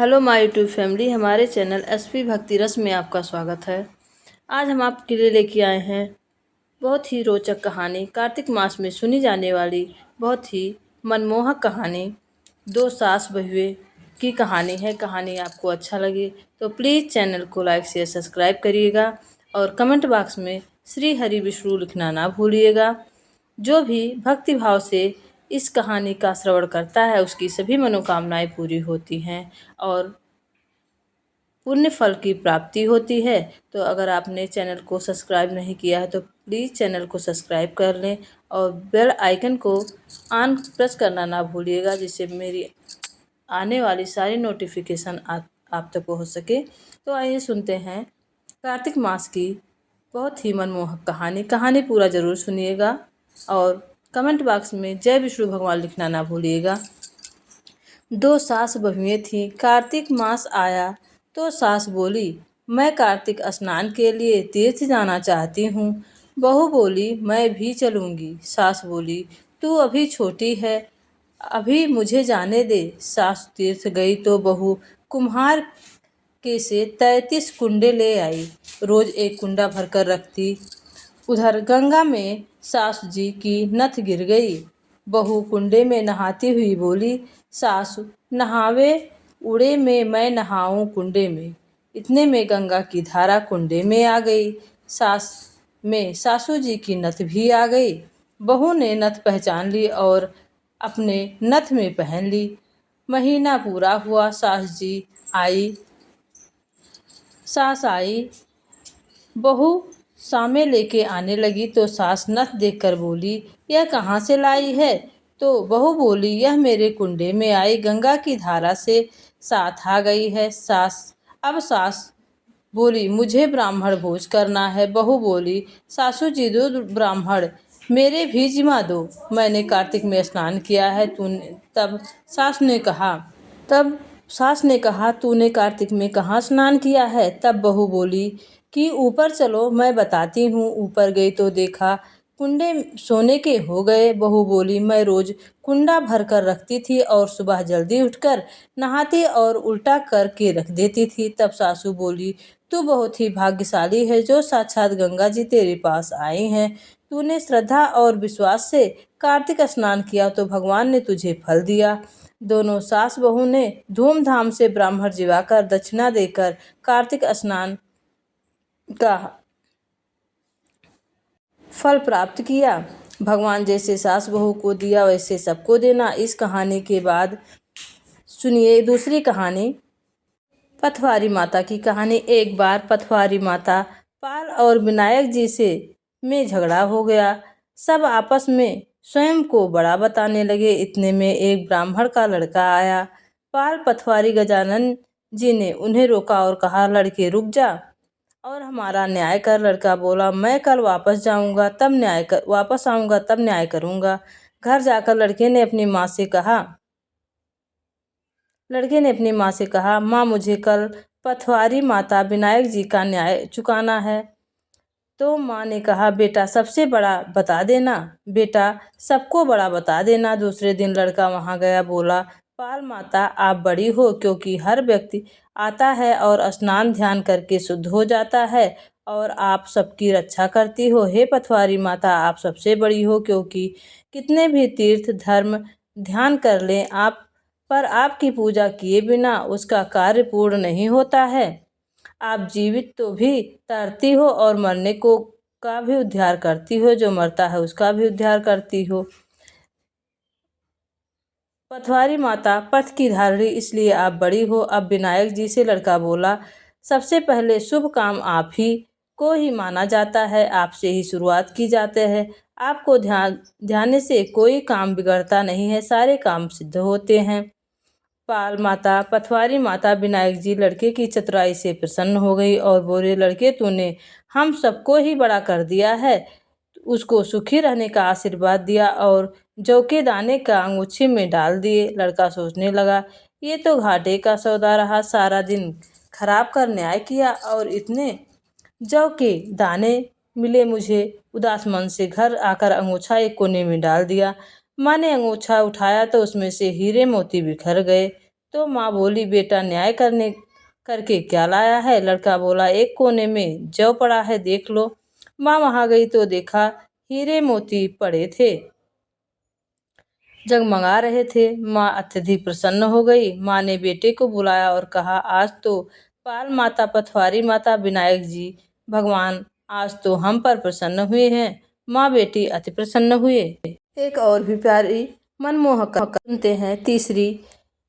Hello my YouTube family, हमारे channel SP भक्ति रस में आपका स्वागत है। आज हम आपके लिए लेके आए हैं बहुत ही रोचक कहानी। कार्तिक मास में सुनी जाने वाली बहुत ही मनमोहक कहानी दो सास बहुए की कहानी है। कहानी आपको अच्छा लगे तो प्लीज़ चैनल को लाइक शेयर सब्सक्राइब करिएगा और कमेंट बॉक्स में श्री हरि विष्णु लिखना ना भूलिएगा। जो भी भक्ति भाव से इस कहानी का श्रवण करता है उसकी सभी मनोकामनाएं पूरी होती हैं और पुण्य फल की प्राप्ति होती है। तो अगर आपने चैनल को सब्सक्राइब नहीं किया है तो प्लीज़ चैनल को सब्सक्राइब कर लें और बेल आइकन को ऑन प्रेस करना ना भूलिएगा, जिससे मेरी आने वाली सारी नोटिफिकेशन आप तक पहुंच सके। तो आइए सुनते हैं कार्तिक मास की बहुत ही मनमोहक कहानी पूरा ज़रूर सुनिएगा और कमेंट बॉक्स में जय विष्णु भगवान लिखना ना भूलिएगा। दो सास बहुएं थीं। कार्तिक मास आया तो सास बोली, मैं कार्तिक स्नान के लिए तीर्थ जाना चाहती हूँ। बहू बोली, मैं भी चलूँगी। सास बोली, तू अभी छोटी है, अभी मुझे जाने दे। सास तीर्थ गई तो बहू कुम्हार के से 33 कुंडे ले आई। रोज एक कुंडा भरकर रखती। उधर गंगा में सासू जी की नथ गिर गई। बहू कुंडे में नहाती हुई बोली, सासू नहावे उड़े में, मैं नहाऊं कुंडे में। इतने में गंगा की धारा कुंडे में आ गई। सासू जी की नथ भी आ गई। बहू ने नथ पहचान ली और अपने नथ में पहन ली। महीना पूरा हुआ, सास आई। बहू सामे लेके आने लगी तो सास नथ देखकर बोली, यह कहाँ से लाई है? तो बहू बोली, यह मेरे कुंडे में आई गंगा की धारा से साथ आ गई है। सास बोली, मुझे ब्राह्मण भोज करना है। बहू बोली, सासू जी दो ब्राह्मण मेरे भी जिमा दो, मैंने कार्तिक में स्नान किया है। तब सास ने कहा, तूने कार्तिक में कहाँ स्नान किया है? तब बहू बोली कि ऊपर चलो, मैं बताती हूँ। ऊपर गई तो देखा कुंडे सोने के हो गए। बहू बोली, मैं रोज कुंडा भर कर रखती थी और सुबह जल्दी उठकर नहाती और उल्टा करके रख देती थी। तब सासू बोली, तू बहुत ही भाग्यशाली है, जो साक्षात गंगा जी तेरे पास आए हैं। तूने श्रद्धा और विश्वास से कार्तिक स्नान किया तो भगवान ने तुझे फल दिया। दोनों सास बहू ने धूमधाम से ब्राह्मण जिवाकर दक्षिणा देकर कार्तिक स्नान का फल प्राप्त किया। भगवान जैसे सास बहू को दिया वैसे सबको देना। इस कहानी के बाद सुनिए दूसरी कहानी, पथवारी माता की कहानी। एक बार पथवारी माता पाल और विनायक जी से में झगड़ा हो गया। सब आपस में स्वयं को बड़ा बताने लगे। इतने में एक ब्राह्मण का लड़का आया। पाल पथवारी गजानन जी ने उन्हें रोका और कहा, लड़के रुक जा और हमारा न्याय कर। लड़का बोला, मैं कल वापस आऊंगा तब न्याय करूंगा। घर जाकर लड़के ने अपनी माँ से कहा, माँ मुझे कल पथवारी माता विनायक जी का न्याय चुकाना है। तो माँ ने कहा, बेटा सबको बड़ा बता देना। दूसरे दिन लड़का वहाँ गया। बोला, पाल माता आप बड़ी हो, क्योंकि हर व्यक्ति आता है और स्नान ध्यान करके शुद्ध हो जाता है और आप सबकी रक्षा करती हो। हे पथवारी माता आप सबसे बड़ी हो, क्योंकि कितने भी तीर्थ धर्म ध्यान कर लें पर आपकी पूजा किए बिना उसका कार्य पूर्ण नहीं होता है। आप जीवित तो भी तरती हो और मरने को का भी उद्धार करती हो, जो मरता है उसका भी उद्धार करती हो। पथवारी माता पथ की धारणी, इसलिए आप बड़ी हो। अब विनायक जी से लड़का बोला, सबसे पहले शुभ काम आप ही को ही माना जाता है, आपसे ही शुरुआत की जाते हैं। आपको ध्यान से कोई काम बिगड़ता नहीं है, सारे काम सिद्ध होते हैं। पथवारी माता विनायक जी लड़के की चतुराई से प्रसन्न हो गई और बोले, लड़के तूने हम सबको ही बड़ा कर दिया है। उसको सुखी रहने का आशीर्वाद दिया और जौ के दाने का अंगूछे में डाल दिए। लड़का सोचने लगा, ये तो घाटे का सौदा रहा। सारा दिन खराब कर न्याय किया और इतने जौ के दाने मिले मुझे। उदास मन से घर आकर अंगूछा एक कोने में डाल दिया। माँ ने अंगूछा उठाया तो उसमें से हीरे मोती बिखर गए। तो माँ बोली, बेटा न्याय करके क्या लाया है? लड़का बोला, एक कोने में जौ पड़ा है, देख लो। माँ वहां गई तो देखा हीरे मोती पड़े थे, जगमगा रहे थे। माँ अत्यधिक प्रसन्न हो गई। माँ ने बेटे को बुलाया और कहा, आज तो पाल माता, पथवारी माता, विनायक जी, भगवान आज तो हम पर प्रसन्न हुए हैं। माँ बेटी अति प्रसन्न हुए। एक और भी प्यारी मनमोहक सुनते हैं। तीसरी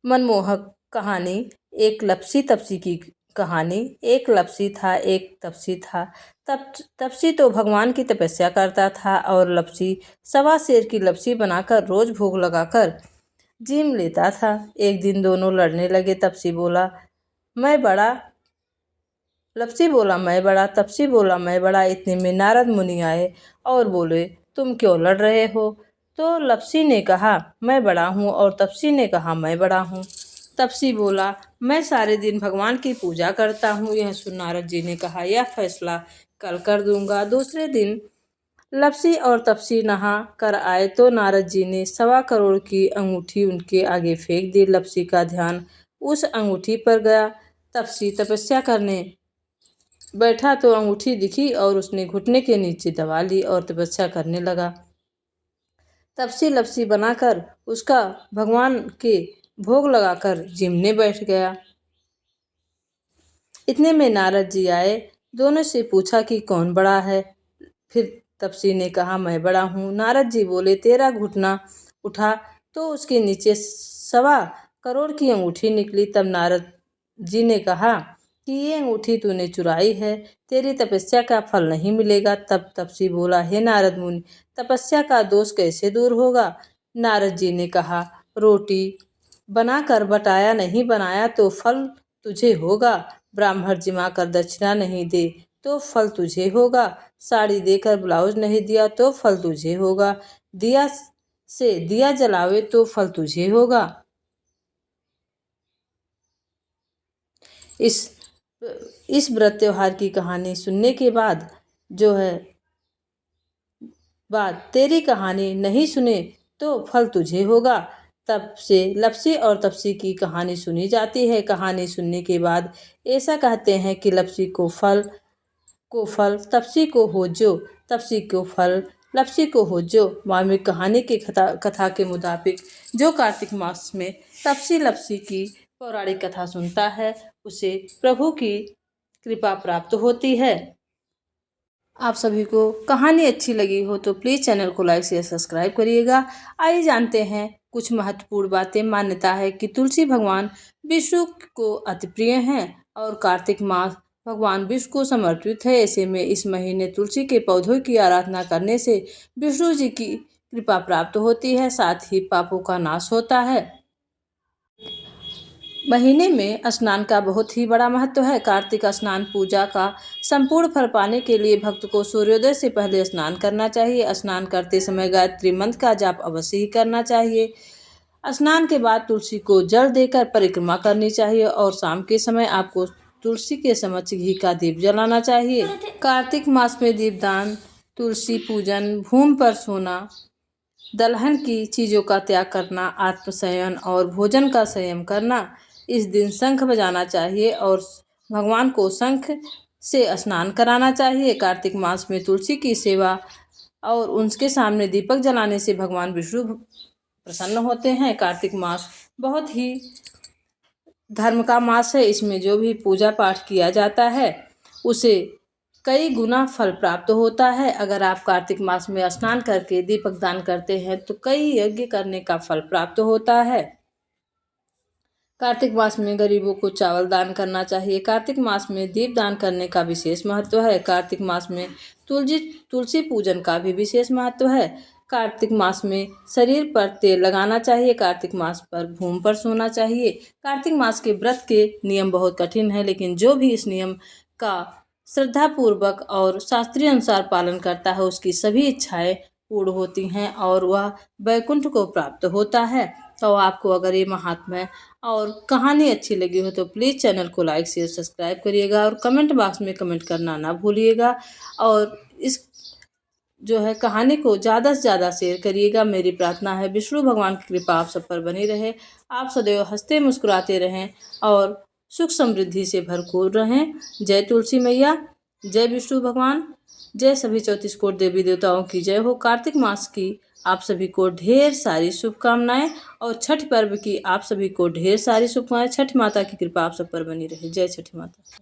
मनमोहक कहानी, एक लपसी तपसी की कहानी। एक लपसी था, एक तपसी था। तपसी तो भगवान की तपस्या करता था और लपसी सवा शेर की लपसी बनाकर रोज भोग लगाकर जीम लेता था। एक दिन दोनों लड़ने लगे। तपसी बोला, मैं बड़ा। लपसी बोला, मैं बड़ा। तपसी बोला, मैं बड़ा। इतने में नारद मुनि आए और बोले, तुम क्यों लड़ रहे हो? तो लपसी ने कहा, मैं बड़ा हूँ, और तपसी ने कहा, मैं बड़ा हूँ। तपसी बोला, मैं सारे दिन भगवान की पूजा करता हूँ। यह सुन नारद जी ने कहा, यह फैसला कल कर दूंगा। दूसरे दिन लपसी और तपसी नहा कर आए तो नारद जी ने 1.25 करोड़ की अंगूठी उनके आगे फेंक दी। लपसी का ध्यान उस अंगूठी पर गया। तपसी तपस्या करने बैठा तो अंगूठी दिखी और उसने घुटने के नीचे दबा ली और तपस्या करने लगा। तपसी लपसी बनाकर उसका भगवान के भोग लगाकर जिमने बैठ गया। इतने में नारद जी आए। दोनों से पूछा कि कौन बड़ा है? फिर तपसी ने कहा, मैं बड़ा हूँ। नारद जी बोले, तेरा घुटना उठा तो उसके नीचे 1.25 करोड़ की अंगूठी निकली। तब नारद जी ने कहा कि ये अंगूठी तूने चुराई है, तेरी तपस्या का फल नहीं मिलेगा। तब तपसी बोला, हे नारद मुनि, तपस्या का दोष कैसे दूर होगा? नारद जी ने कहा, रोटी बनाकर बटाया नहीं बनाया तो फल तुझे होगा। ब्राह्मण जिमा कर दक्षिणा नहीं दे तो फल तुझे होगा। साड़ी देकर ब्लाउज नहीं दिया तो फल तुझे होगा। दिया से दिया जलावे तो फल तुझे होगा। इस व्रत त्योहार की कहानी सुनने के बाद जो है तेरी कहानी नहीं सुने तो फल तुझे होगा। तब से लपसी और तपसी की कहानी सुनी जाती है। कहानी सुनने के बाद ऐसा कहते हैं कि लपसी को फल तपसी को हो जो, तपसी को फल लपसी को हो जो। वाल्मीकि कहानी की कथा के मुताबिक जो कार्तिक मास में तपसी लपसी की पौराणिक कथा सुनता है उसे प्रभु की कृपा प्राप्त होती है। आप सभी को कहानी अच्छी लगी हो तो प्लीज़ चैनल को लाइक शेयर सब्सक्राइब करिएगा। आइए जानते हैं कुछ महत्वपूर्ण बातें। मान्यता है कि तुलसी भगवान विष्णु को अति प्रिय हैं और कार्तिक मास भगवान विष्णु को समर्पित है। ऐसे में इस महीने तुलसी के पौधों की आराधना करने से विष्णु जी की कृपा प्राप्त होती है, साथ ही पापों का नाश होता है। महीने में स्नान का बहुत ही बड़ा महत्व है। कार्तिक स्नान पूजा का संपूर्ण फल पाने के लिए भक्त को सूर्योदय से पहले स्नान करना चाहिए। स्नान करते समय गायत्री मंत्र का जाप अवश्य ही करना चाहिए। स्नान के बाद तुलसी को जल देकर परिक्रमा करनी चाहिए और शाम के समय आपको तुलसी के समक्ष घी का दीप जलाना चाहिए। कार्तिक मास में दीपदान, तुलसी पूजन, भूमि पर सोना, दलहन की चीज़ों का त्याग करना, आत्मसंयम और भोजन का संयम करना। इस दिन शंख बजाना चाहिए और भगवान को शंख से स्नान कराना चाहिए। कार्तिक मास में तुलसी की सेवा और उनके सामने दीपक जलाने से भगवान विष्णु प्रसन्न होते हैं। कार्तिक मास बहुत ही धर्म का मास है। इसमें जो भी पूजा पाठ किया जाता है उसे कई गुना फल प्राप्त होता है। अगर आप कार्तिक मास में स्नान करके दीपक दान करते हैं तो कई यज्ञ करने का फल प्राप्त होता है। कार्तिक मास में गरीबों को चावल दान करना चाहिए। कार्तिक मास में दीप दान करने का विशेष महत्व है। कार्तिक मास में तुलसी पूजन का भी विशेष महत्व है। कार्तिक मास में शरीर पर तेल लगाना चाहिए। कार्तिक मास पर भूमि पर सोना चाहिए। कार्तिक मास के व्रत के नियम बहुत कठिन है, लेकिन जो भी इस नियम का श्रद्धा पूर्वक और शास्त्रीय अनुसार पालन करता है उसकी सभी इच्छाएं पूर्ण होती हैं और वह वैकुंठ को प्राप्त होता है। तो आपको अगर ये महात्म्य और कहानी अच्छी लगी हो तो प्लीज़ चैनल को लाइक शेयर सब्सक्राइब करिएगा और कमेंट बॉक्स में कमेंट करना ना भूलिएगा। और इस जो है कहानी को ज़्यादा से ज़्यादा शेयर करिएगा। मेरी प्रार्थना है विष्णु भगवान की कृपा आप सब पर बनी रहे, आप सदैव हंसते मुस्कुराते रहें और सुख समृद्धि से भरपूर रहें। जय तुलसी मैया, जय विष्णु भगवान, जय सभी 34 कोटि देवी देवताओं की जय हो। कार्तिक मास की आप सभी को ढेर सारी शुभकामनाएं और छठ पर्व की आप सभी को ढेर सारी शुभकामनाएं। छठ माता की कृपा आप सब पर बनी रहे। जय छठ माता।